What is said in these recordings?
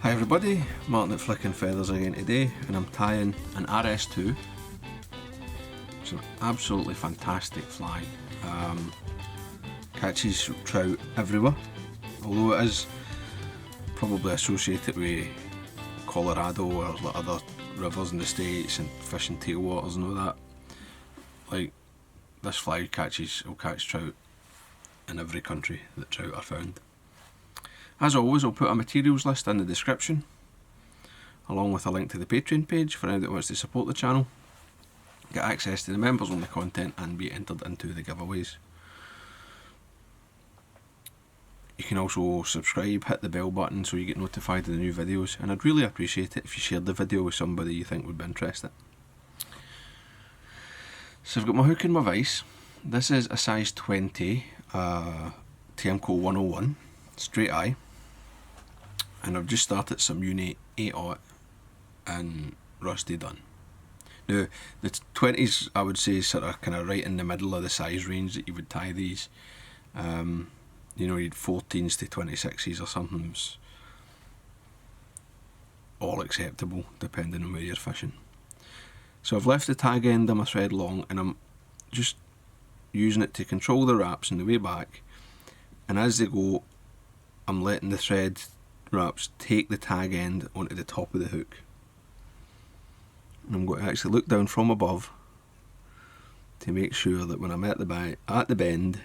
Hi everybody, Martyn at Flicking Feathers again today, and I'm tying an RS2. It's an absolutely fantastic fly. Catches trout everywhere, although it is probably associated with Colorado or other rivers in the States and fishing tailwaters and all that. Like, this fly will catch trout in every country that trout are found. As always, I'll put a materials list in the description, along with a link to the Patreon page for anyone that wants to support the channel, get access to the members only content and be entered into the giveaways. You can also subscribe, hit the bell button so you get notified of the new videos, and I'd really appreciate it if you shared the video with somebody you think would be interested. So I've got my hook and my vise. This is a size 20 TMCO 101 straight eye, and I've just started some uni 8/0 and rusty done. Now the 20s I would say is sort of kind of right in the middle of the size range that you would tie these. You know, you'd 14s to 26s or something's all acceptable depending on where you're fishing. So I've left the tag end of my thread long, and I'm just using it to control the wraps on the way back, and as they go I'm letting the thread wraps take the tag end onto the top of the hook. And I'm going to actually look down from above to make sure that when I'm at the bend,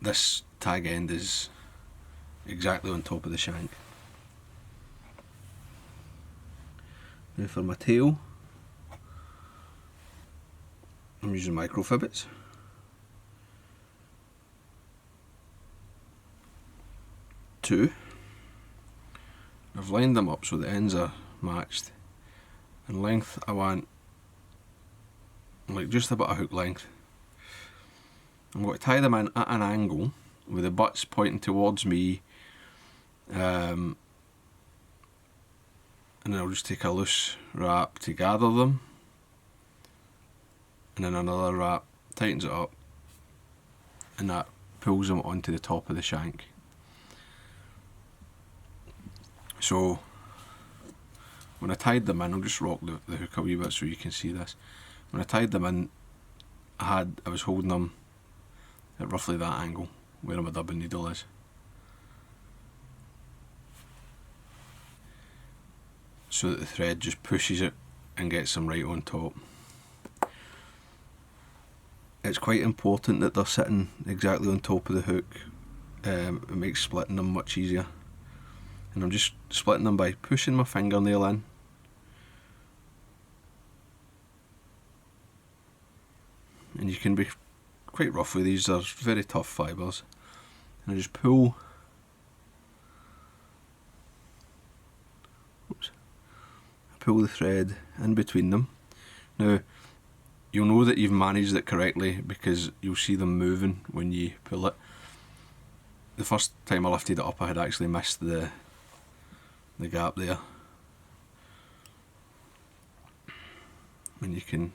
this tag end is exactly on top of the shank. Now for my tail, I'm using Microfibbets. I've lined them up so the ends are matched, and length I want like just about a hook length. I'm going to tie them in at an angle with the butts pointing towards me, and then I'll just take a loose wrap to gather them, and then another wrap tightens it up, and that pulls them onto the top of the shank. So when I tied them in, I'll just rock the hook a wee bit so you can see this. When I tied them in, I was holding them at roughly that angle where my dubbing needle is. So that the thread just pushes it and gets them right on top. It's quite important that they're sitting exactly on top of the hook. It makes splitting them much easier. And I'm just splitting them by pushing my fingernail in. And you can be quite rough with these, they're very tough fibres. And I just pull. Oops. I pull the thread in between them. Now, you'll know that you've managed it correctly because you'll see them moving when you pull it. The first time I lifted it up, I had actually missed the gap there, and you can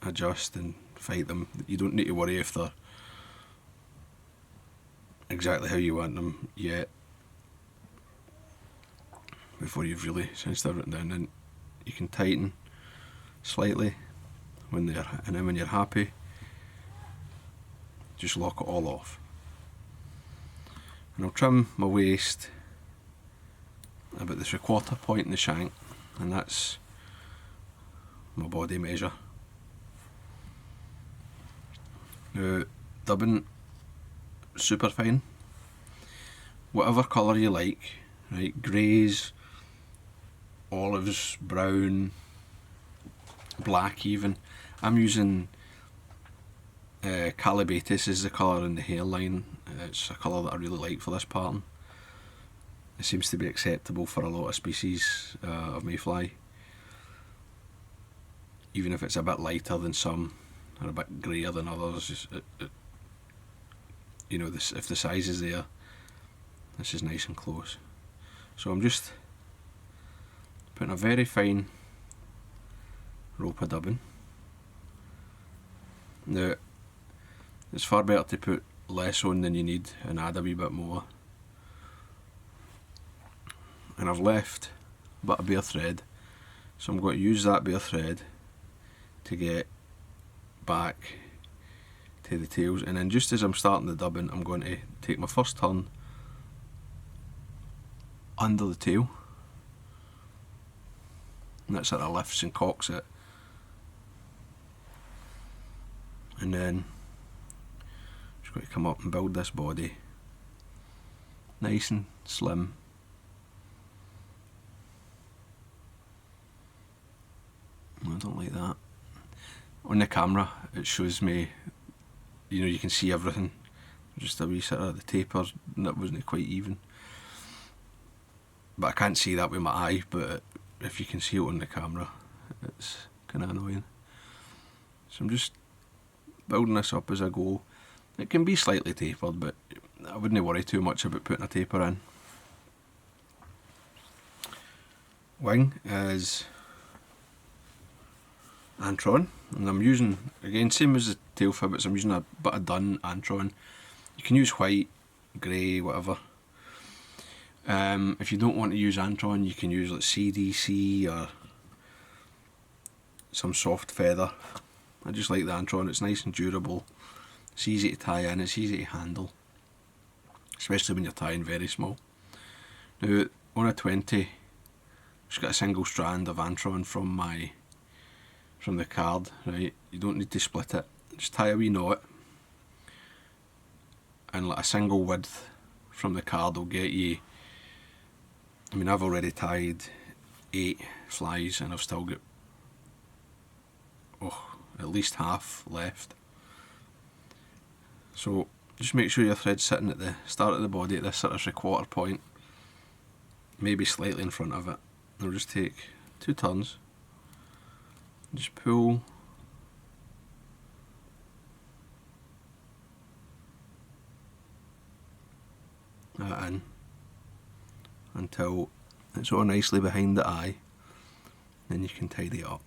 adjust and fight them. You don't need to worry if they're exactly how you want them yet before you've really cinched everything down. And you can tighten slightly and then when you're happy, just lock it all off. And I'll trim my waist about the 3/4 point in the shank, and that's my body measure. Now, dubbing Superfine, whatever colour you like, right? Greys, olives, brown, black even. I'm using Calibatis is the colour in the hairline. It's a colour that I really like for this pattern. It seems to be acceptable for a lot of species of mayfly, even if it's a bit lighter than some or a bit greyer than others. You know, if the size is there, this is nice and close. So I'm just putting a very fine rope of dubbing. Now, it's far better to put less on than you need and add a wee bit more. And I've left a bit of bare thread, so I'm going to use that bare thread to get back to the tails, and then just as I'm starting the dubbing, I'm going to take my first turn under the tail, and that sort of lifts and cocks it, and then just going to come up and build this body nice and slim. I don't like that. On the camera it shows me, you know, you can see everything, just a wee sort of the taper, and that wasn't quite even. But I can't see that with my eye, but if you can see it on the camera, it's kind of annoying. So I'm just building this up as I go. It can be slightly tapered, but I wouldn't worry too much about putting a taper in. Wing is Antron, and I'm using, again, same as the tail fibbets, I'm using a bit of dun Antron. You can use white, grey, whatever. If you don't want to use Antron, you can use like CDC or some soft feather. I just like the Antron, it's nice and durable, it's easy to tie in, it's easy to handle, especially when you're tying very small. Now on a 20, just got a single strand of Antron from the card, right? You don't need to split it, just tie a wee knot, and like a single width from the card will get you, I mean, I've already tied 8 flies and I've still got at least half left. So just make sure your thread's sitting at the start of the body at this sort of 3/4 point, maybe slightly in front of it. And we'll just take 2 turns, just pull that in until it's all nicely behind the eye, then you can tidy it up.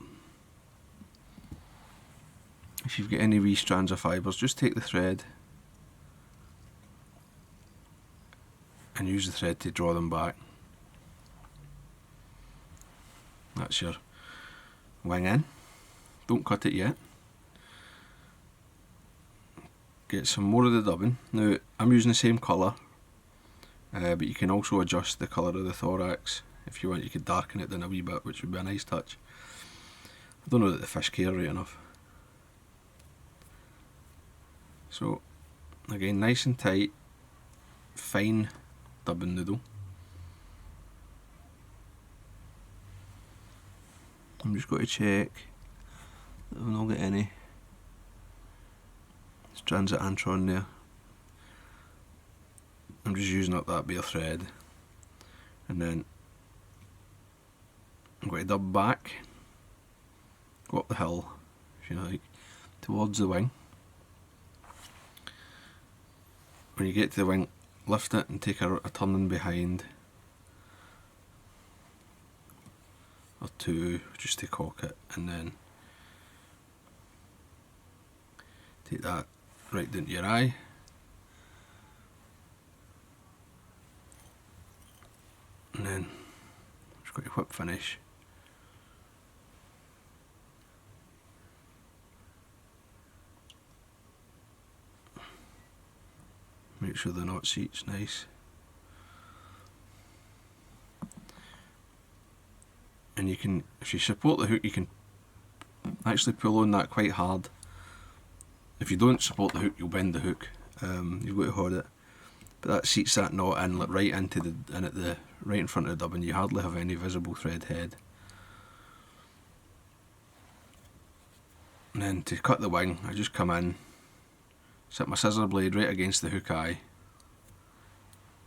If you've got any wee strands of fibres, just take the thread and use the thread to draw them back. That's your wing in. Don't cut it yet. Get some more of the dubbing. Now I'm using the same colour, but you can also adjust the colour of the thorax. If you want, you could darken it down a wee bit, which would be a nice touch. I don't know that the fish care right enough. So again, nice and tight, fine dubbing noodle. I'm just going to check that I've not got any strands of Antron there. I'm just using up that bare thread, and then I'm going to dub back, go up the hill, if you like, towards the wing. When you get to the wing, lift it and take a turn in behind, or 2, just to cock it, and then take that right down to your eye. And then just going to whip finish. Make sure the knot seat's nice. And you can, if you support the hook, you can actually pull on that quite hard. If you don't support the hook, you'll bend the hook. You've got to hold it. But that seats that knot in, like, right into the right in front of the dubbing. You hardly have any visible thread head. And then to cut the wing, I just come in, set my scissor blade right against the hook eye,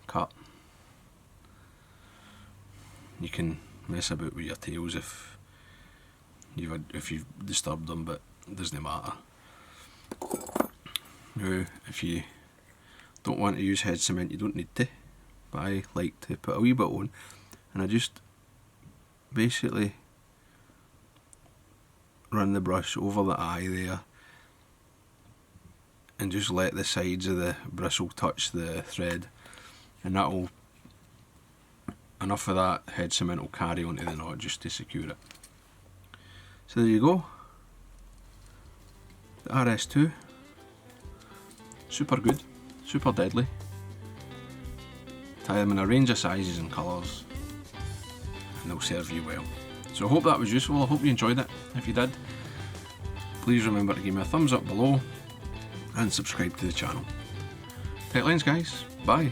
cut. You can mess about with your tails if you've disturbed them, but it doesn't matter. Now, if you don't want to use head cement, you don't need to, but I like to put a wee bit on, and I just basically run the brush over the eye there, and just let the sides of the bristle touch the thread, and that'll, enough of that head cement will carry onto the knot just to secure it. So there you go, the RS2, super good, super deadly. Tie them in a range of sizes and colours and they'll serve you well. So I hope that was useful, I hope you enjoyed it. If you did, please remember to give me a thumbs up below and subscribe to the channel. Tight lines guys, bye.